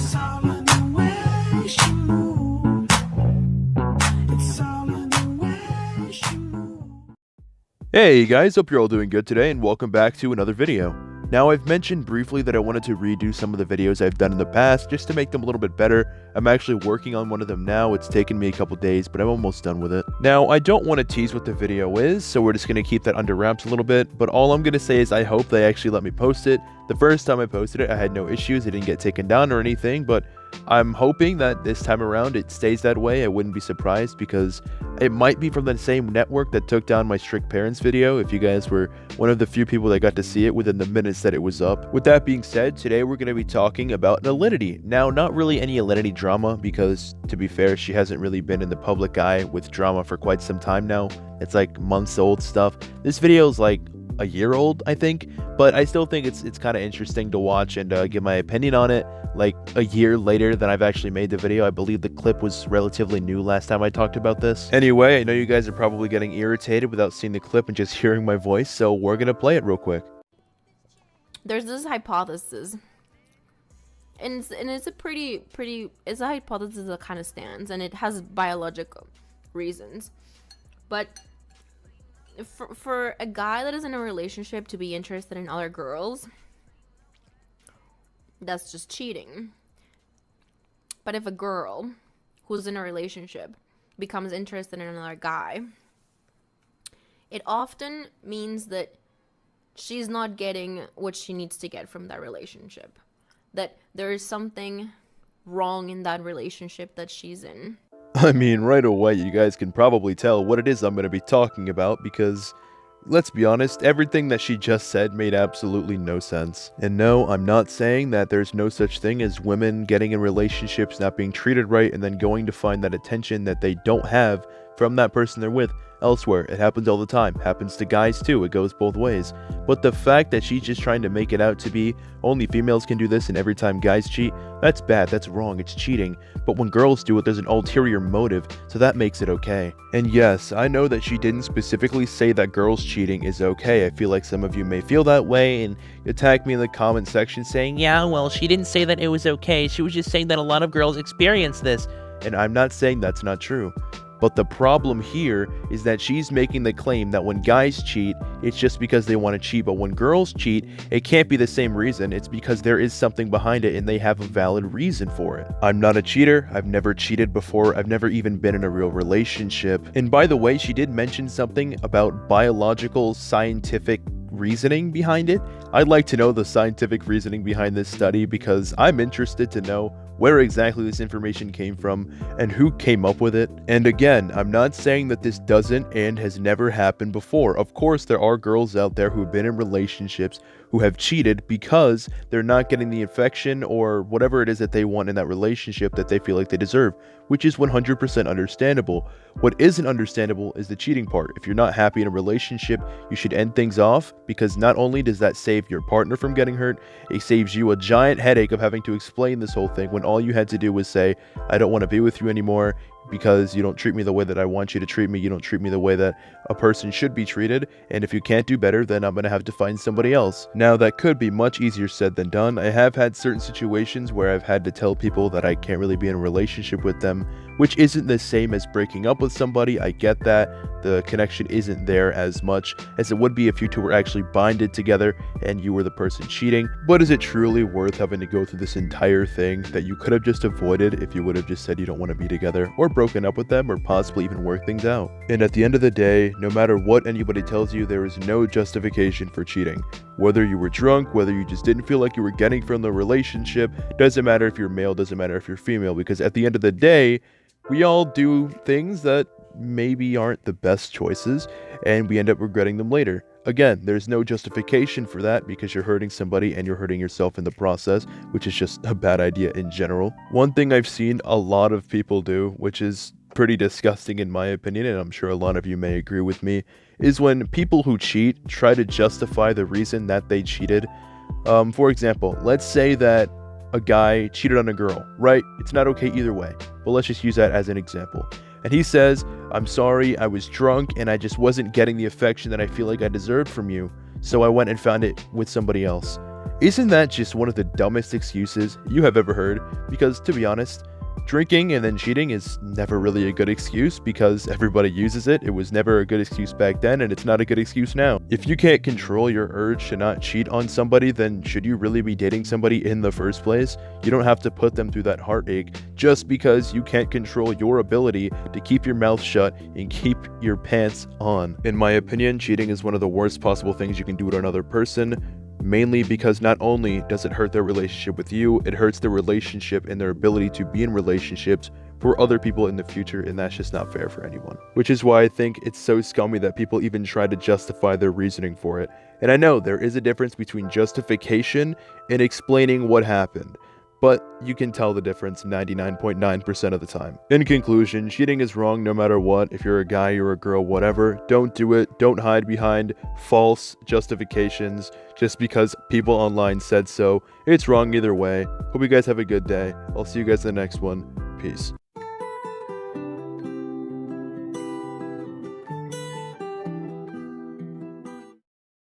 It's all in the way she moves. It's all in the way she moves. Hey guys, hope you're all doing good today and welcome back to another video. Now I've mentioned briefly that I wanted to redo some of the videos I've done in the past just to make them a little bit better. I'm actually working on one of them now. It's taken me a couple days, but I'm almost done with it. Now I don't want to tease what the video is, so we're just going to keep that under wraps a little bit, but all I'm going to say is I hope they actually let me post it. The first time I posted it, I had no issues. It didn't get taken down or anything, but I'm hoping that this time around it stays that way. I wouldn't be surprised because it might be from the same network that took down my strict parents video, if you guys were one of the few people that got to see it within the minutes that it was up. With that being said, today we're going to be talking about Alinity. Now, not really any Alinity drama because, to be fair, she hasn't really been in the public eye with drama for quite some time now. It's like months old stuff. This video is like a year old, I think, but I still think it's kind of interesting to watch and give my opinion on it like a year later than I've actually made the video. I believe the clip was relatively new last time I talked about this. Anyway, I know you guys are probably getting irritated without seeing the clip and just hearing my voice, so we're gonna play it real quick. There's this hypothesis, and it's a pretty it's a hypothesis that kind of stands, and it has biological reasons, but for a guy that is in a relationship to be interested in other girls, that's just cheating. But if a girl who's in a relationship becomes interested in another guy, it often means that she's not getting what she needs to get from that relationship, that there is something wrong in that relationship that she's in. I mean, right away, you guys can probably tell what it is I'm going to be talking about because, let's be honest, everything that she just said made absolutely no sense. And no, I'm not saying that there's no such thing as women getting in relationships, not being treated right, and then going to find that attention that they don't have from that person they're with elsewhere. It happens all the time. Happens to guys too. It goes both ways. But the fact that she's just trying to make it out to be only females can do this and every time guys cheat, that's bad. That's wrong. It's cheating. But when girls do it, there's an ulterior motive, so that makes it okay. And yes, I know that she didn't specifically say that girls cheating is okay. I feel like some of you may feel that way and attack me in the comment section saying, yeah, well, she didn't say that it was okay. She was just saying that a lot of girls experience this. And I'm not saying that's not true. But the problem here is that she's making the claim that when guys cheat, it's just because they want to cheat. But when girls cheat, it can't be the same reason. It's because there is something behind it and they have a valid reason for it. I'm not a cheater. I've never cheated before. I've never even been in a real relationship. And by the way, she did mention something about biological scientific reasoning behind it. I'd like to know the scientific reasoning behind this study because I'm interested to know where exactly this information came from and who came up with it. And again, I'm not saying that this doesn't and has never happened before. Of course, there are girls out there who have been in relationships who have cheated because they're not getting the affection or whatever it is that they want in that relationship that they feel like they deserve, which is 100% understandable. What isn't understandable is the cheating part. If you're not happy in a relationship, you should end things off because not only does that save your partner from getting hurt, it saves you a giant headache of having to explain this whole thing when all you had to do was say, I don't want to be with you anymore because you don't treat me the way that I want you to treat me. You don't treat me the way that a person should be treated. And if you can't do better, then I'm going to have to find somebody else. Now, that could be much easier said than done. I have had certain situations where I've had to tell people that I can't really be in a relationship with them, which isn't the same as breaking up with somebody. I get that. The connection isn't there as much as it would be if you two were actually binded together and you were the person cheating. But is it truly worth having to go through this entire thing that you could have just avoided if you would have just said you don't want to be together or broken up with them or possibly even work things out? And at the end of the day, no matter what anybody tells you, there is no justification for cheating. Whether you were drunk, whether you just didn't feel like you were getting from the relationship, it doesn't matter if you're male, doesn't matter if you're female, because at the end of the day, we all do things that maybe aren't the best choices and we end up regretting them later. Again, there's no justification for that because you're hurting somebody and you're hurting yourself in the process, which is just a bad idea in general. One thing I've seen a lot of people do, which is pretty disgusting in my opinion, and I'm sure a lot of you may agree with me, is when people who cheat try to justify the reason that they cheated. For example, let's say that a guy cheated on a girl, right? It's not okay either way, but let's just use that as an example. And he says, I'm sorry, I was drunk and I just wasn't getting the affection that I feel like I deserved from you, so I went and found it with somebody else. Isn't that just one of the dumbest excuses you have ever heard? Because to be honest, drinking and then cheating is never really a good excuse because everybody uses it. It was never a good excuse back then, and it's not a good excuse now. If you can't control your urge to not cheat on somebody, then should you really be dating somebody in the first place? You don't have to put them through that heartache just because you can't control your ability to keep your mouth shut and keep your pants on. In my opinion, cheating is one of the worst possible things you can do to another person. Mainly because not only does it hurt their relationship with you, it hurts their relationship and their ability to be in relationships for other people in the future, and that's just not fair for anyone. Which is why I think it's so scummy that people even try to justify their reasoning for it. And I know there is a difference between justification and explaining what happened, but you can tell the difference 99.9% of the time. In conclusion, cheating is wrong no matter what. If you're a guy or a girl, whatever, don't do it. Don't hide behind false justifications just because people online said so. It's wrong either way. Hope you guys have a good day. I'll see you guys in the next one. Peace.